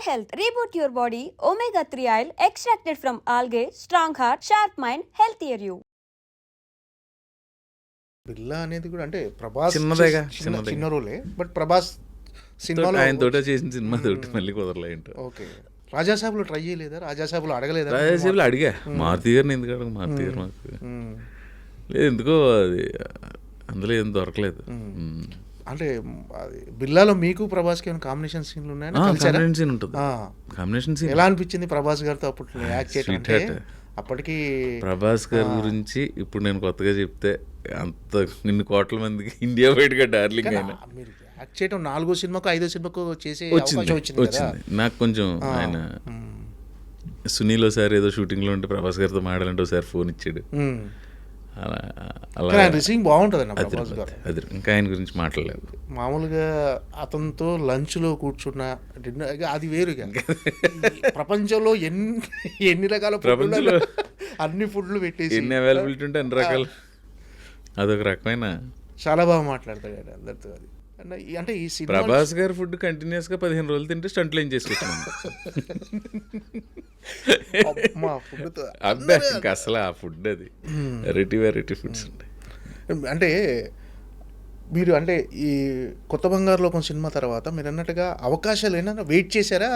health. Reboot your body. Omega-3 oil extracted from algae. Strong heart, sharp mind, healthier you. బిల్లా అనేది కూడా అంటే ప్రభాస్ చిన్నదేగా, చిన్న రోలే, but Prabhas సినిమాలో ఆయన తోట చేసిన సినిమా తోటి మళ్ళీ కుదరలే ఏంటో. ఓకే. రాజాసాబులో ట్రై చేయలేదా? రాజాసాబులో అడగలేదా? రాజాసేపులు అడిగా, మారుతి గారిని ఎందుకు అడగ, మారుతి గారు మాకు లేదు ఎందుకో అది అందులో ఏం దొరకలేదు. అంటే అది బిల్లాలో మీకు ప్రభాస్కి ఏమైనా కాంబినేషన్ సీన్లు ఉన్నాయా? కాంబినేషన్ సీన్ ఉంటుంది. కాంబినేషన్ సీన్ ఎలా అనిపించింది ప్రభాస్ గారితో అప్పుడు యాక్ట్ చేయడం? అప్పటికి ప్రభాస్ గారి గురించి ఇప్పుడు నేను కొత్తగా చెప్తే అంత ఇన్ని కోట్ల మందికి ఇండియా బయటగా డార్లింగ్ అయినా. మీరు యాక్ట్ చేయడం 4వ సినిమాకు 5వ సినిమాకు చేసే వచ్చింది. నాకు కొంచెం ఆయన సునీల్ ఒకసారి ఏదో షూటింగ్లో ఉంటే ప్రభాస్ గారితో మాడాలంటే ఒకసారి ఫోన్ ఇచ్చాడు. అలా రిసీవింగ్ బాగుంటుంది అన్న ప్రభాస్ గారు. అది ఇంకా ఆయన గురించి మాట్లాడలేదు. మామూలుగా అతనితో లంచ్లో కూర్చున్న డిన్నర్ అది వేరుగా. ప్రపంచంలో ఎన్ని రకాల ప్రపంచంలో అన్ని ఫుడ్లు పెట్టేసి ఎన్ని అవైలబిలిటీ ఉంటే అన్ని రకాలు, అదొక రకమైన చాలా బాగా మాట్లాడతాడు అందరితో. అది అంటే ఈ సినిమా ప్రభాస్ గారి ఫుడ్ కంటిన్యూస్ గా 15 రోజులు తింటే స్టంట్లు ఏం చేసుకుంటున్నాం. అబ్బా ఇంకా అసలు ఆ ఫుడ్ అది వెరైటీ ఫుడ్స్ ఉంటాయి. అంటే మీరు అంటే ఈ కొత్త బంగారు లోకం సినిమా తర్వాత మీరు అన్నట్టుగా అవకాశాలు ఏమైనా వెయిట్ చేశారా?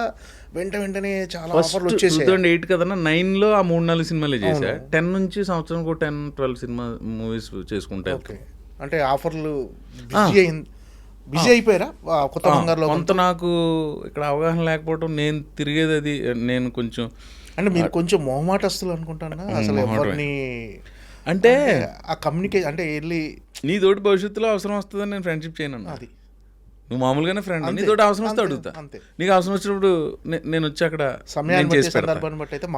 వెంటనే చాలా ఆఫర్లు వచ్చేసాయి. 2008 కదన్నా, 9లో ఆ 3-4 సినిమాలే చేశా. 10 నుంచి సంవత్సరానికి 10-12 సినిమా మూవీస్ చేసుకుంటా. అంటే ఆఫర్లు బిజీ అయిపోయారా కొత్త బంగారులో? కొంత నాకు ఇక్కడ అవగాహన లేకపోవడం, నేను తిరిగేది అది, నేను కొంచెం అంటే మీరు కొంచెం మొహమాటస్తులు అనుకుంటానా అసలు ఎవరిని అంటే ఆ కమ్యూనికేషన్ అంటే వెళ్ళి నీ తోటి భవిష్యత్తులో అవసరం వస్తుందని నేను ఫ్రెండ్షిప్ చేయను. అది నువ్వు మామూలుగానే ఫ్రెండ్, నీ తోటి అవసరం వస్తే అడుగుతా. నీకు అవసరం వచ్చినప్పుడు నేను వచ్చి అక్కడ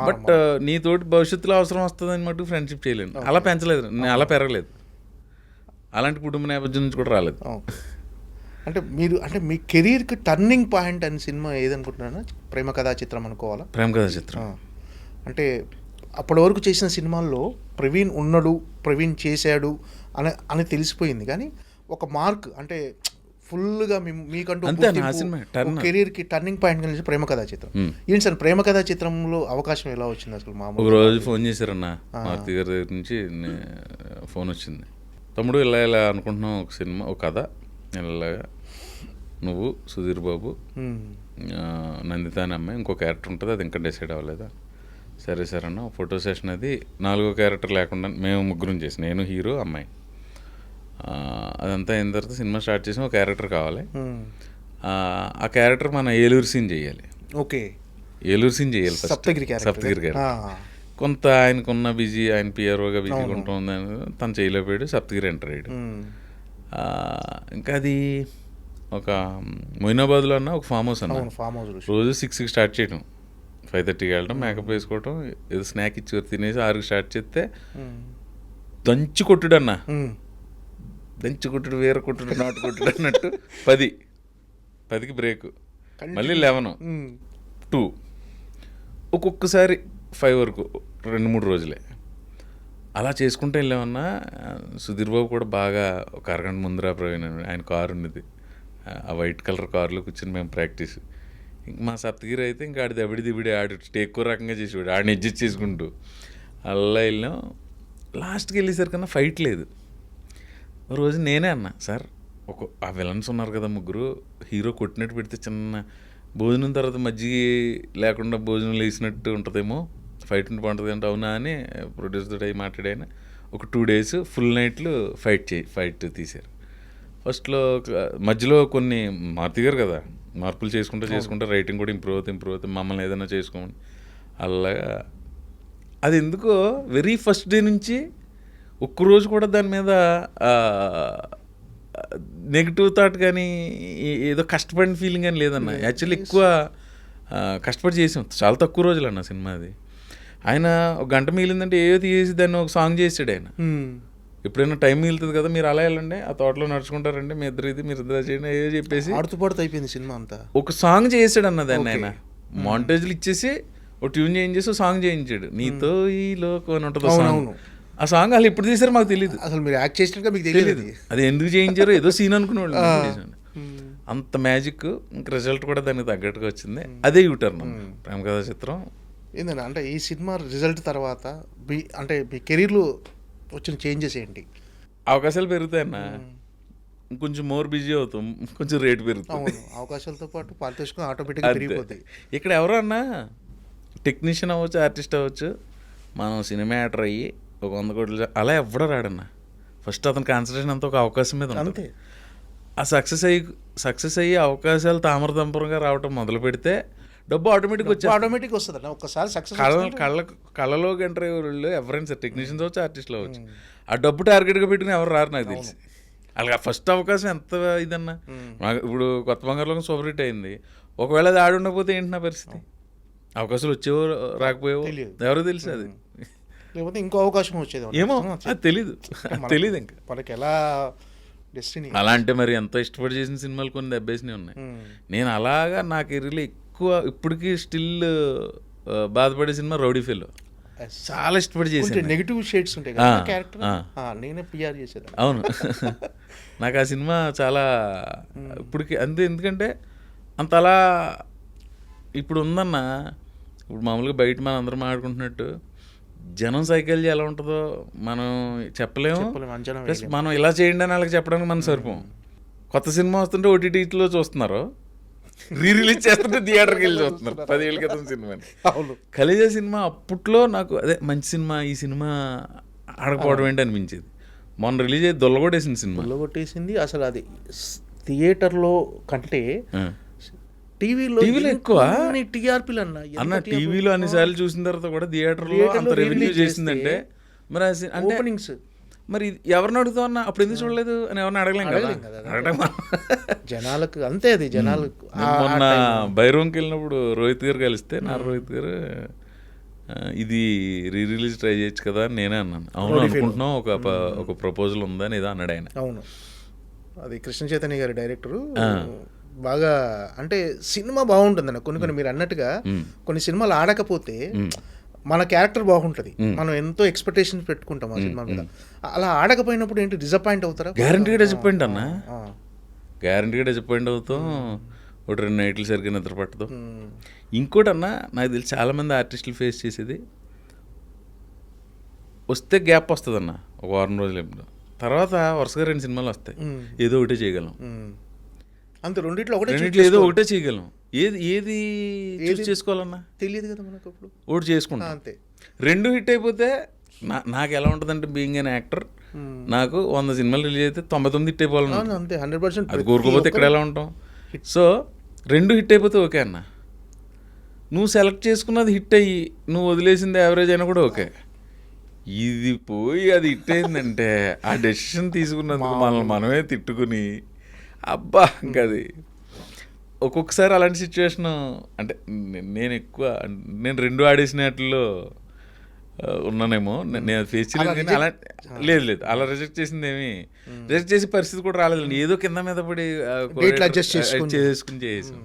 బట్ నీ తోటి భవిష్యత్తులో అవసరం వస్తుందని మటుకు ఫ్రెండ్షిప్ చేయలేను. అలా పెంచలేదు, నేను అలా పెరగలేదు, అలాంటి కుటుంబ నేపథ్యం నుంచి కూడా రాలేదు. అంటే మీరు అంటే మీ కెరీర్కి టర్నింగ్ పాయింట్ అని సినిమా ఏదనుకుంటున్నారా? ప్రేమ కథా చిత్రం అనుకోవాలా? ప్రేమ కథా చిత్రం అంటే అప్పటి వరకు చేసిన సినిమాల్లో ప్రవీణ్ ఉన్నాడు, ప్రవీణ్ చేశాడు అని తెలిసిపోయింది, కానీ ఒక మార్క్ అంటే ఫుల్గా మీకంటూ కెరీర్కి టర్నింగ్ పాయింట్ కలిసి ప్రేమ కథా చిత్రం. ఏంటి సార్ ప్రేమ కథా చిత్రంలో అవకాశం ఎలా వచ్చింది అసలు? ఒక రోజు ఫోన్ చేశారన్న మారుతి గారి దగ్గర నుంచి ఫోన్ వచ్చింది, తమ్ముడు ఇలా అనుకుంటున్నాం ఒక సినిమా, ఒక కథ, ఇలాగా నువ్వు, సుధీర్ బాబు, నందిత అనే అమ్మాయి, ఇంకో క్యారెక్టర్ ఉంటుంది, అది ఇంకా డిసైడ్ అవ్వలేదా? సరే సార్ అన్న, ఫోటో సెషన్ అది 4వ క్యారెక్టర్ లేకుండా మేము ముగ్గురం చేసి, నేను హీరో అమ్మాయి, అదంతా అయిన తర్వాత సినిమా స్టార్ట్ చేసి ఒక క్యారెక్టర్ కావాలి. ఆ క్యారెక్టర్ మన ఏలూరు సీన్ చేయాలి. ఓకే, ఏలూరు సీన్ చేయాలి, సప్తగిరి క్యారెక్టర్. కొంత ఆయనకున్న బిజీ, ఆయన పిఆర్ఓగా బిజీగా ఉంటుందని తను చేయలేకపోయాడు, సప్తగిరి ఎంటర్ అయ్యాడు. ఇంకా అది ఒక మొయినాబాద్లో అన్న ఒక ఫామ్ హౌస్ అన్న, రోజు 6కి స్టార్ట్ చేయడం, 5:30కి వెళ్ళడం, మేకప్ వేసుకోవడం, ఏదో స్నాక్ ఇచ్చి తినేసి 6కి స్టార్ట్ చేస్తే దంచి కొట్టుడు అన్న, దంచి కొట్టుడు, వేర కొట్టుడు, నాటు కొట్టుడు అన్నట్టు 10కి బ్రేక్, మళ్ళీ 11, 2, ఒక్కొక్కసారి 5 వరకు 2-3 రోజులే అలా చేసుకుంటే వెళ్ళామన్నా. సుధీర్ బాబు కూడా బాగా ఒక అరగంట ముందర ప్రవీణ్, ఆయన కారు ఉన్నది, ఆ వైట్ కలర్ కారులో కూర్చొని మేము ప్రాక్టీస్. ఇంక మా సప్తగిరి అయితే ఇంకా ఆడి దబిడి ఆడు ఎక్కువ రకంగా చేసేవాడు, ఆడిని అడ్జస్ట్ చేసుకుంటూ అలా వెళ్ళాం. లాస్ట్కి వెళ్ళేసరికన్నా ఫైట్ లేదు. ఒక రోజు నేనే అన్నా, సార్ ఆ విలన్స్ ఉన్నారు కదా ముగ్గురు, హీరో కొట్టినట్టు పెడితే చిన్న భోజనం తర్వాత మజ్జిగ లేకుండా భోజనం వేసినట్టు ఉంటుందేమో, ఫైట్ ఉంటే బాగుంటుంది అంటే, అవునా అని ప్రొడ్యూసర్ అయ్యి మాట్లాడాయన. ఒక 2 days ఫుల్ నైట్లు ఫైట్ తీశారు. ఫస్ట్లో మధ్యలో కొన్ని మారుతి గారు కదా, మార్పులు చేసుకుంటే రైటింగ్ కూడా ఇంప్రూవ్ అవుతుంది, మమ్మల్ని ఏదైనా చేసుకోమని. అలాగా అది ఎందుకో వెరీ ఫస్ట్ డే నుంచి ఒక్కరోజు కూడా దాని మీద నెగిటివ్ థాట్ కానీ ఏదో కష్టపడిన ఫీలింగ్ అని లేదన్న. యాక్చువల్లీ ఎక్కువ కష్టపడి చేసాం, చాలా తక్కువ రోజులు అన్న సినిమా అది. ఆయన ఒక గంట మిగిలిందంటే ఏదో తీసి దాన్ని ఒక సాంగ్ చేసాడు ఆయన. ఎప్పుడైనా టైం మిగులుతుంది కదా, మీరు అలా వెళ్ళండి, ఆ తోటలో నడుచుకుంటారండి, మీ ఇద్దరు చేయండి ఏదో చెప్పేసి ఆడుతూ అయిపోయింది సినిమా అంతా. ఒక సాంగ్ చేసాడు అన్న దాన్ని ఆయన. మాంటేజ్లు ఇచ్చేసి ఒక ట్యూన్ చేయించేసి ఒక సాంగ్ చేయించాడు, నీతో ఈ లోకం అని ఉంటుంది సాంగ్. ఆ సాంగ్ వాళ్ళు ఎప్పుడు తీసారో మాకు తెలియదు, అసలు మీరు యాక్ట్ చేసినట్టుగా మీకు తెలియదు అది ఎందుకు చేయించారో, ఏదో సీన్ అనుకునేవాళ్ళు. అంత మ్యాజిక్, ఇంక రిజల్ట్ కూడా దానికి తగ్గట్టుగా వచ్చింది. అదే యూటర్న్ ప్రేమ కథా చిత్రం. ఏంటంటే అంటే ఈ సినిమా రిజల్ట్ తర్వాత అంటే మీ కెరీర్లో వచ్చిన చేంజెస్ ఏంటి? అవకాశాలు పెరుగుతాయన్న, కొంచెం మోర్ బిజీ అవుతాం, కొంచెం రేటు పెరుగుతుంది. అవును, అవకాశాలతో పాటు పారితోషికం ఆటోమేటిక్గా పెరిగిపోతాయి. ఇక్కడ ఎవరో అన్నా టెక్నీషియన్ అవ్వచ్చు, ఆర్టిస్ట్ అవ్వచ్చు, మనం సినిమా యాక్టర్ అయ్యి ఒక 100 కోట్లు అలా ఎవ్వడో రాడన్న. ఫస్ట్ అతని కాన్సన్ట్రేషన్ అంతా ఒక అవకాశం మీద ఉంటుంది. ఆ సక్సెస్ అయ్యి అవకాశాలు తామరతంపరంగా రావటం మొదలు పెడితే డబ్బు ఆటోమేటిక్ వస్తుంది. ఒక్కసారి సక్సెస్ కళ్ళలోకి ఎంటర్ అయ్యే వాళ్ళు ఎవరైనా సరే, టెక్నీషియన్స్ అవ్వచ్చు, ఆర్టిస్టులు అవ్వచ్చు, ఆ డబ్బు టార్గెట్గా పెట్టుకుని ఎవరు రారు నాకు తెలిసి. అలాగే ఫస్ట్ అవకాశం ఎంత ఇదన్నా. నాకు ఇప్పుడు కొత్త బంగారులో సూపర్ హిట్ అయింది, ఒకవేళ అది ఆడి ఉండకపోతే ఏంటి నా పరిస్థితి? అవకాశాలు వచ్చేవో రాకపోయేవో ఎవరో తెలుసు. అది లేకపోతే ఇంకో అవకాశం వచ్చేది ఏమో, అది తెలీదు ఇంకా మనకి ఎలా డెస్టినీ. అలా అంటే మరి ఎంతో ఇష్టపడి చేసిన సినిమాలు కొన్ని దెబ్బేసినవి ఉన్నాయి. నేను అలాగా నా కెరీర్లో ఎక్కువ ఇప్పటికీ స్టిల్ బాధపడే సినిమా రౌడీ ఫెలో. చాలా ఇష్టపడి చేసాను. నెగిటివ్ షేడ్స్ ఉంటాయి కదా క్యారెక్టర్, నేనే పిఆర్ చేసేది. అవును, నాకు ఆ సినిమా చాలా ఇప్పటికి అంతే. ఎందుకంటే అంత అలా ఇప్పుడు ఉందన్న. ఇప్పుడు మామూలుగా బయట మనం అందరం మాట్లాడుకుంటున్నట్టు జనం సైకాలజీ ఎలా ఉంటుందో మనం చెప్పలేము. ప్లస్ మనం ఇలా చేయండి అని వాళ్ళకి చెప్పడానికి మనం సరిపోం. కొత్త సినిమా వస్తుంటే ఓటీటీలో చూస్తున్నారు, రిలీజ్ చేస్తుంటే థియేటర్కి వెళ్ళి చూస్తున్నారు 10 ఏళ్ళ క్రితం సినిమాని. ఖలేజా సినిమా అప్పట్లో నాకు అదే మంచి సినిమా, ఈ సినిమా ఆడకపోవడం ఏంటి అనిపించేది. మొన్న రిలీజ్ అయ్యి దొల్లగొట్టేసింది సినిమా. దొల్లగొట్టేసింది అసలు. అది థియేటర్లో కంటే టీవీలో ఎక్కువ టీఆర్పీలు అన్న. టీవీలో అన్నిసార్లు చూసిన తర్వాత కూడా థియేటర్లో అంత రెవెన్యూ చేసిందంటే మరి అంటే మరి ఎవరిని అడుగుతావు అన్న, అప్పుడు ఎందుకు చూడలేదు అని ఎవరిని అడగలేం కదా జనాలకు. అంతే, అది జనాలకు. మొన్న బైరోంకి వెళ్ళినప్పుడు రోహిత్ గారు కలిస్తే, రోహిత్ గారు ఇది రిలీజ్ ట్రై చేయొచ్చు కదా అని నేనే అన్నాను. అవును అనుకుంటున్నాం, ఒక ప్రపోజల్ ఉందని ఏదో అన్నాడు ఆయన. అవును, అది కృష్ణ చైతన్య గారి డైరెక్టరు. బాగా అంటే సినిమా బాగుంటుందన్న. కొన్ని మీరు అన్నట్టుగా కొన్ని సినిమాలు ఆడకపోతే మన క్యారెక్టర్ బాగుంటుంది, మనం ఎంతో ఎక్స్పెక్టేషన్స్ పెట్టుకుంటాం ఆ సినిమా మీద. అలా ఆడకపోయినప్పుడు ఏంటి, డిసప్పాయింట్ అవుతారా? గ్యారంటీగా డిసప్పాయింట్ అన్న, గ్యారంటీగా డిసప్పాయింట్ అవుతాం. ఒక 2 నైట్లు సరిగ్గా నిద్ర పట్టదు. ఇంకోటి అన్న, నాకు తెలిసి చాలామంది ఆర్టిస్టులు ఫేస్ చేసేది, వస్తే గ్యాప్ వస్తుంది అన్న, ఒక 1 వారం రోజులు ఎప్పుడు, తర్వాత వరుసగా 2 సినిమాలు వస్తాయి, ఏదో ఒకటే చేయగలం. అంతే, రెండిట్లో ఏదో ఒకటే చేయగలం. ఏది చూస్ చేసుకోవాలన్నా తెలియదు కదా మనకు. అప్పుడు ఒకటి చేసుకుంటాం అంతే. 2 హిట్ అయిపోతే నాకు ఎలా ఉంటుందంటే, బీయింగ్ అన్ యాక్టర్, నాకు 100 సినిమాలు రిలీజ్ అయితే 99 హిట్ అయిపోవాలన్నా. అంతే, 100%. అది కోరుకోపోతే ఇక్కడ ఎలా ఉంటాం? సో 2 హిట్ అయిపోతే ఓకే అన్న. నువ్వు సెలెక్ట్ చేసుకున్నది హిట్ అయ్యి నువ్వు వదిలేసింది యావరేజ్ అయినా కూడా ఓకే. ఇది పోయి అది హిట్ అయిందంటే ఆ డెసిషన్ తీసుకున్నందుకు మనల్ని మనమే తిట్టుకుని అబ్బా. ఇంకా అది ఒక్కొక్కసారి అలాంటి సిచ్యువేషన్ అంటే నేను 2 ఆడేసినట్లో ఉన్నానేమో, నేను ఫేస్ చేయలేదు. కానీ అలా లేదు, అలా రిజెక్ట్ చేసింది ఏమి రిజెక్ట్ చేసే పరిస్థితి కూడా రాలేదండి. ఏదో కింద మీద పడి చేసుకుని చేసాం.